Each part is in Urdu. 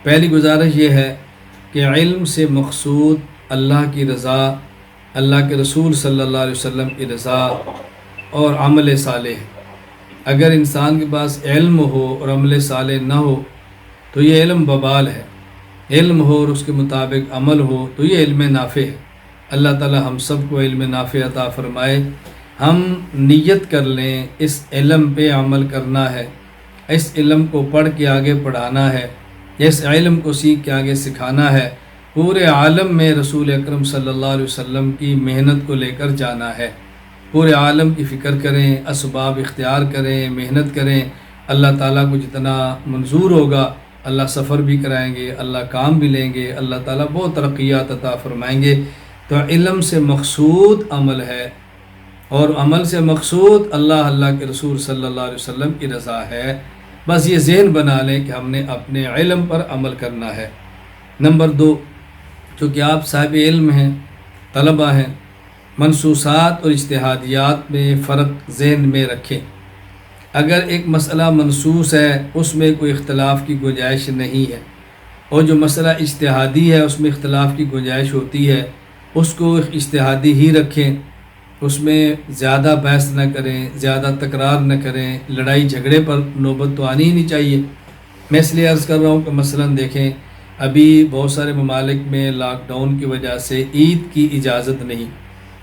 پہلی گزارش یہ ہے کہ علم سے مقصود اللہ کی رضا، اللہ کے رسول صلی اللہ علیہ وسلم کی رضا اور عمل صالح۔ اگر انسان کے پاس علم ہو اور عمل صالح نہ ہو تو یہ علم وبال ہے، علم ہو اور اس کے مطابق عمل ہو تو یہ علم نافع ہے۔ اللہ تعالی ہم سب کو علم نافع عطا فرمائے۔ ہم نیت کر لیں اس علم پہ عمل کرنا ہے، اس علم کو پڑھ کے آگے پڑھانا ہے، اس علم کو سیکھ کے آگے سکھانا ہے، پورے عالم میں رسول اکرم صلی اللہ علیہ وسلم کی محنت کو لے کر جانا ہے۔ پورے عالم کی فکر کریں، اسباب اختیار کریں، محنت کریں۔ اللہ تعالیٰ کو جتنا منظور ہوگا اللہ سفر بھی کرائیں گے، اللہ کام بھی لیں گے، اللہ تعالیٰ بہت ترقیات عطا فرمائیں گے۔ تو علم سے مقصود عمل ہے، اور عمل سے مقصود اللہ کے رسول صلی اللہ علیہ وسلم کی رضا ہے۔ بس یہ ذہن بنا لیں کہ ہم نے اپنے علم پر عمل کرنا ہے۔ نمبر 2، چونکہ آپ صاحب علم ہیں، طلبہ ہیں، منصوصات اور اجتہادیات میں فرق ذہن میں رکھیں۔ اگر ایک مسئلہ منصوص ہے اس میں کوئی اختلاف کی گنجائش نہیں ہے، اور جو مسئلہ اجتہادی ہے اس میں اختلاف کی گنجائش ہوتی ہے، اس کو اجتہادی ہی رکھیں، اس میں زیادہ بحث نہ کریں، زیادہ تکرار نہ کریں، لڑائی جھگڑے پر نوبت تو آنی ہی نہیں چاہیے۔ میں اس لیے عرض کر رہا ہوں کہ مثلاً دیکھیں، ابھی بہت سارے ممالک میں لاک ڈاؤن کی وجہ سے عید کی اجازت نہیں،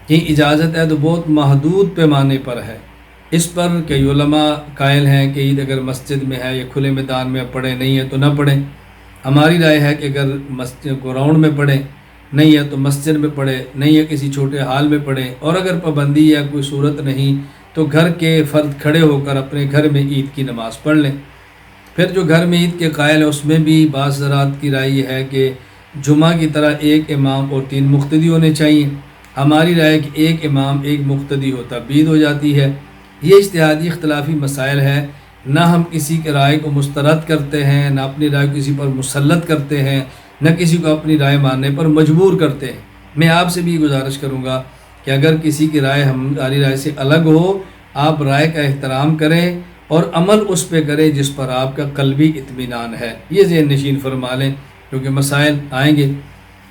یہ اجازت ہے تو بہت محدود پیمانے پر ہے۔ اس پر کئی علماء قائل ہیں کہ عید اگر مسجد میں ہے یا کھلے میدان میں پڑھیں، نہیں ہے تو نہ پڑھیں۔ ہماری رائے ہے کہ اگر مسجد گراؤنڈ میں پڑھیں، نہیں ہے تو مسجد میں پڑھے، نہیں ہے کسی چھوٹے ہال میں پڑھیں، اور اگر پابندی یا کوئی صورت نہیں تو گھر کے فرد کھڑے ہو کر اپنے گھر میں عید کی نماز پڑھ لیں۔ پھر جو گھر میں عید کے قائل ہے اس میں بھی بعض حضرات کی رائے یہ ہے کہ جمعہ کی طرح ایک امام اور 3 مقتدی ہونے چاہیے۔ ہماری رائے کہ ایک امام ایک مقتدی ہوتا عید ہو جاتی ہے۔ یہ اجتہادی اختلافی مسائل ہے، نہ ہم کسی کے رائے کو مسترد کرتے ہیں، نہ اپنی رائے کسی پر مسلط کرتے ہیں، نہ کسی کو اپنی رائے ماننے پر مجبور کرتے ہیں۔ میں آپ سے بھی گزارش کروں گا کہ اگر کسی کی رائے ہماری رائے سے الگ ہو، آپ رائے کا احترام کریں اور عمل اس پہ کریں جس پر آپ کا قلبی اطمینان ہے۔ یہ ذہن نشین فرما لیں، کیونکہ مسائل آئیں گے۔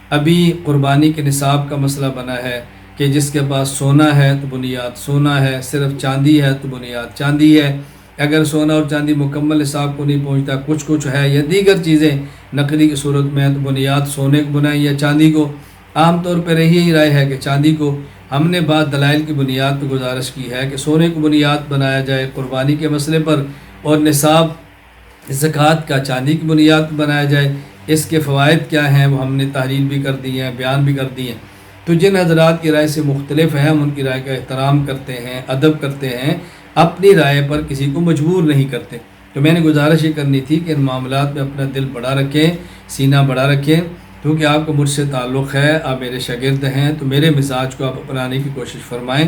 ابھی قربانی کے نصاب کا مسئلہ بنا ہے کہ جس کے پاس سونا ہے تو بنیاد سونا ہے، صرف چاندی ہے تو بنیاد چاندی ہے۔ اگر سونا اور چاندی مکمل نصاب کو نہیں پہنچتا، کچھ ہے یا دیگر چیزیں نقدی کی صورت میں ہے تو بنیاد سونے کو بنائیں یا چاندی کو۔ عام طور پر یہی رائے ہے کہ چاندی کو۔ ہم نے بعض دلائل کی بنیاد پہ گزارش کی ہے کہ سونے کو بنیاد بنایا جائے قربانی کے مسئلے پر، اور نصاب زکوٰۃ کا چاندی کی بنیاد پہ بنایا جائے۔ اس کے فوائد کیا ہیں وہ ہم نے تحلیل بھی کر دی ہیں، بیان بھی کر دی ہیں۔ تو جن حضرات کی رائے سے مختلف ہیں ہم ان کی رائے کا احترام کرتے ہیں، ادب کرتے ہیں، اپنی رائے پر کسی کو مجبور نہیں کرتے۔ تو میں نے گزارش یہ کرنی تھی کہ ان معاملات میں اپنا دل بڑا رکھیں، سینہ بڑا رکھیں، کیونکہ آپ کو مجھ سے تعلق ہے، آپ میرے شاگرد ہیں، تو میرے مزاج کو آپ اپنانے کی کوشش فرمائیں۔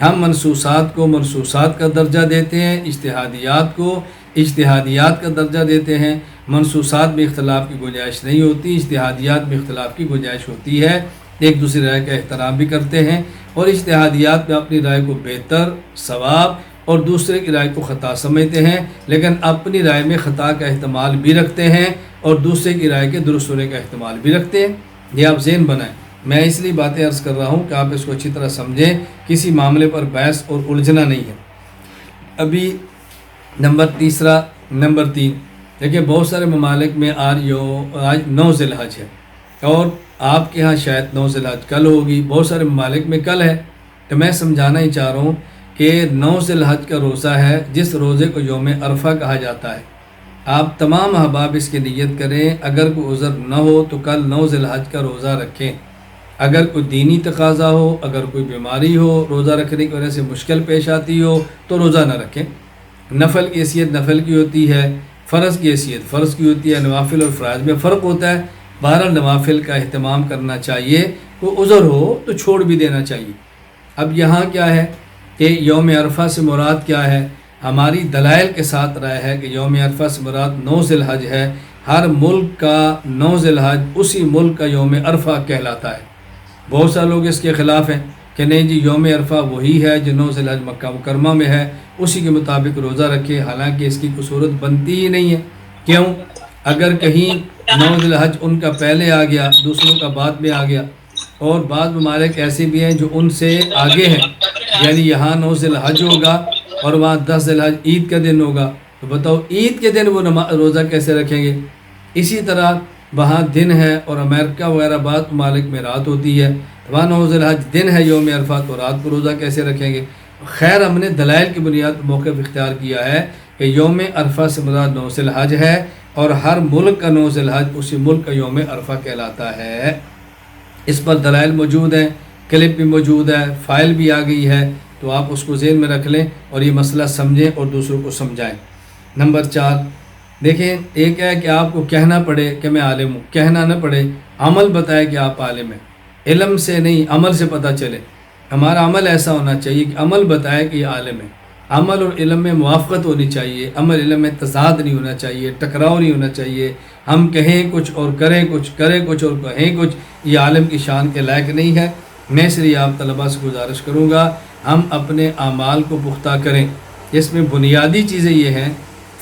ہم منصوصات کو منصوصات کا درجہ دیتے ہیں، اجتہادیات کو اجتہادیات کا درجہ دیتے ہیں۔ منصوصات میں اختلاف کی گنجائش نہیں ہوتی، اجتہادیات میں اختلاف کی گنجائش ہوتی ہے۔ ایک دوسری رائے کا احترام بھی کرتے ہیں، اور اجتہادیات میں اپنی رائے کو بہتر، ثواب، اور دوسرے کی رائے کو خطا سمجھتے ہیں، لیکن اپنی رائے میں خطا کا احتمال بھی رکھتے ہیں اور دوسرے کی رائے کے درست ہونے کا احتمال بھی رکھتے ہیں۔ یہ آپ ذہن بنائیں۔ میں اس لیے باتیں عرض کر رہا ہوں کہ آپ اس کو اچھی طرح سمجھیں، کسی معاملے پر بحث اور الجھنا نہیں ہے۔ ابھی نمبر 3 دیکھیں، بہت سارے ممالک میں آج 9 ذی الحج ہے، اور آپ کے ہاں شاید 9 ذی الحج کل ہوگی، بہت سارے ممالک میں کل ہے۔ تو میں سمجھانا ہی چاہ رہا ہوں کہ 9 ذی الحج کا روزہ ہے، جس روزے کو یوم عرفہ کہا جاتا ہے۔ آپ تمام احباب اس کی نیت کریں، اگر کوئی عذر نہ ہو تو کل 9 ذی الحج کا روزہ رکھیں۔ اگر کوئی دینی تقاضا ہو، اگر کوئی بیماری ہو، روزہ رکھنے کی وجہ سے مشکل پیش آتی ہو تو روزہ نہ رکھیں۔ نفل کی حیثیت نفل کی ہوتی ہے، فرض کی حیثیت فرض کی ہوتی ہے، نوافل اور فرائض میں فرق ہوتا ہے۔ بہرحال نوافل کا اہتمام کرنا چاہیے، کوئی عذر ہو تو چھوڑ بھی دینا چاہیے۔ اب یہاں کیا ہے کہ یوم عرفہ سے مراد کیا ہے؟ ہماری دلائل کے ساتھ رائے ہے کہ یوم عرفہ سے مراد 9 ذی الحج ہے۔ ہر ملک کا 9 ذی الحج اسی ملک کا یوم عرفہ کہلاتا ہے۔ بہت سارے لوگ اس کے خلاف ہیں کہ نہیں جی، یوم عرفہ وہی ہے جو 9 ذی الحج مکہ مکرمہ میں ہے، اسی کے مطابق روزہ رکھے، حالانکہ اس کی کوئی صورت بنتی ہی نہیں ہے۔ کیوں؟ اگر کہیں 9 ذی الحج ان کا پہلے آ گیا، دوسروں کا بعد میں آ گیا، اور بعض ممالک ایسے بھی ہیں جو ان سے آگے ہیں، یعنی یہاں 9 ذی الحج ہوگا اور وہاں 10 ذی الحج عید کا دن ہوگا، تو بتاؤ عید کے دن وہ روزہ کیسے رکھیں گے؟ اسی طرح وہاں دن ہے، اور امریکہ وغیرہ بعض ممالک میں رات ہوتی ہے، وہاں 9 ذی الحج دن ہے یوم عرفہ، تو رات کو روزہ کیسے رکھیں گے؟ خیر ہم نے دلائل کی بنیاد پر موقف اختیار کیا ہے کہ یوم عرفہ سے مراد 9 ذی الحج ہے، اور ہر ملک کا 9 ذی الحج اسی ملک کا یوم عرفہ کہلاتا ہے۔ اس پر دلائل موجود ہیں، کلپ بھی موجود ہے، فائل بھی آ گئی ہے، تو آپ اس کو ذہن میں رکھ لیں اور یہ مسئلہ سمجھیں اور دوسروں کو سمجھائیں۔ نمبر 4، دیکھیں ایک ہے کہ آپ کو کہنا پڑے کہ میں عالم ہوں، کہنا نہ پڑے، عمل بتائے کہ آپ عالم ہیں، علم سے نہیں عمل سے پتہ چلے۔ ہمارا عمل ایسا ہونا چاہیے کہ عمل بتائے کہ یہ عالم ہے، عمل اور علم میں موافقت ہونی چاہیے، عمل علم میں تضاد نہیں ہونا چاہیے، ٹکراؤ نہیں ہونا چاہیے، ہم کہیں کچھ اور کریں کچھ، کریں کچھ اور کہیں کچھ، یہ عالم کی شان کے لائق نہیں ہے۔ میں اس لیے آپ طلباء سے گزارش کروں گا ہم اپنے اعمال کو پختہ کریں، اس میں بنیادی چیزیں یہ ہیں،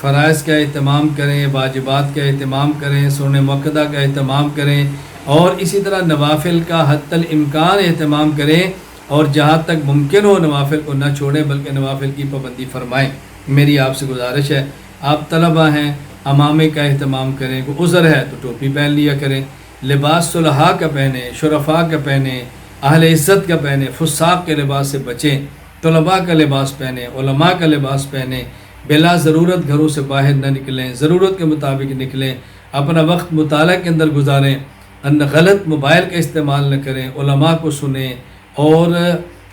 فرائض کا اہتمام کریں، واجبات کا اہتمام کریں، سنن مؤکدہ کا اہتمام کریں، اور اسی طرح نوافل کا حتی الامکان اہتمام کریں، اور جہاں تک ممکن ہو نوافل کو نہ چھوڑیں بلکہ نوافل کی پابندی فرمائیں۔ میری آپ سے گزارش ہے، آپ طلبہ ہیں، امامے کا اہتمام کریں، کوئی عذر ہے تو ٹوپی پہن لیا کریں، لباس صلحاء کا پہنیں، شرفاء کا پہنیں، اہل عزت کا پہنیں، فساق کے لباس سے بچیں، طلباء کا لباس پہنیں، علماء کا لباس پہنیں، بلا ضرورت گھروں سے باہر نہ نکلیں، ضرورت کے مطابق نکلیں، اپنا وقت مطالعہ کے اندر گزاریں، غلط موبائل کا استعمال نہ کریں، علماء کو سنیں، اور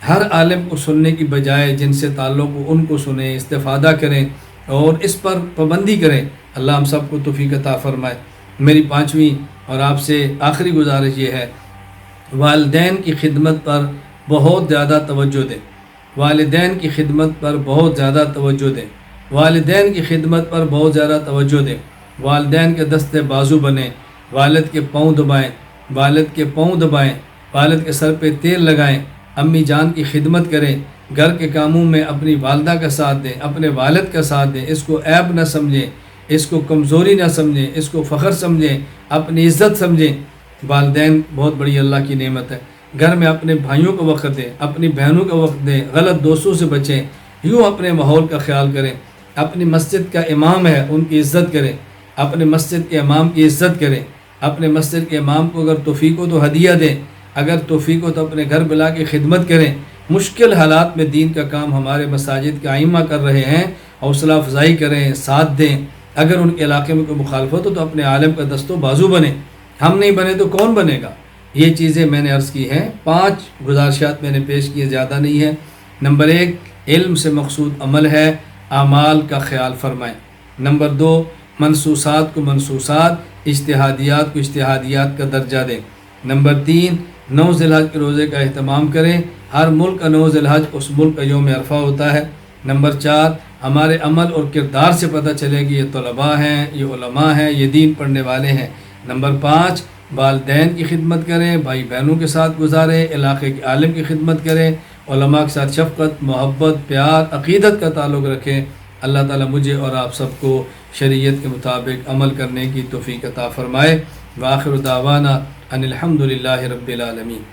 ہر عالم کو سننے کی بجائے جن سے تعلق ہو ان کو سنیں، استفادہ کریں، اور اس پر پابندی کریں۔ اللہ ہم سب کو توفیق عطا فرمائے۔ میری 5ویں اور آپ سے آخری گزارش یہ ہے، والدین کی خدمت پر بہت زیادہ توجہ دیں، والدین کی خدمت پر بہت زیادہ توجہ دیں، والدین کی خدمت پر بہت زیادہ توجہ دیں، والدین کے دستے بازو بنیں، والد کے پاؤں دبائیں، والد کے پاؤں دبائیں، والد کے سر پہ تیل لگائیں، امی جان کی خدمت کریں، گھر کے کاموں میں اپنی والدہ کا ساتھ دیں، اپنے والد کا ساتھ دیں، اس کو عیب نہ سمجھیں، اس کو کمزوری نہ سمجھیں، اس کو فخر سمجھیں، اپنی عزت سمجھیں۔ والدین بہت بڑی اللہ کی نعمت ہے۔ گھر میں اپنے بھائیوں کو وقت دیں، اپنی بہنوں کو وقت دیں، غلط دوستوں سے بچیں، یوں اپنے ماحول کا خیال کریں۔ اپنی مسجد کا امام ہے ان کی عزت کریں، اپنے مسجد کے امام کی عزت کریں، اپنے مسجد کے امام کو اگر توفیق ہو تو ہدیہ دیں، اگر توفیق ہو تو اپنے گھر بلا کے خدمت کریں۔ مشکل حالات میں دین کا کام ہمارے مساجد کے ائمہ کر رہے ہیں، حوصلہ افزائی کریں، ساتھ دیں۔ اگر ان کے علاقے میں کوئی مخالفت ہو تو اپنے عالم کا دست و بازو بنے، ہم نہیں بنے تو کون بنے گا؟ یہ چیزیں میں نے عرض کی ہیں، 5 گزارشات میں نے پیش کیے، زیادہ نہیں ہے۔ نمبر 1، علم سے مقصود عمل ہے، اعمال کا خیال فرمائیں۔ نمبر 2، منصوصات کو منصوصات، اجتہادیات کو اجتہادیات کا درجہ دیں۔ نمبر 3، 9 ذی الحج کے روزے کا اہتمام کریں، ہر ملک کا 9 ذی الحج اس ملک کا یوم عرفہ ہوتا ہے۔ نمبر 4، ہمارے عمل اور کردار سے پتہ چلے کہ یہ طلباء ہیں، یہ علماء ہیں، یہ دین پڑھنے والے ہیں۔ نمبر 5، والدین کی خدمت کریں، بھائی بہنوں کے ساتھ گزاریں، علاقے کے عالم کی خدمت کریں، علماء کے ساتھ شفقت، محبت، پیار، عقیدت کا تعلق رکھیں۔ اللہ تعالیٰ مجھے اور آپ سب کو شریعت کے مطابق عمل کرنے کی توفیق عطا فرمائے۔ وآخر دعوانا ان الحمد للہ رب العالمین۔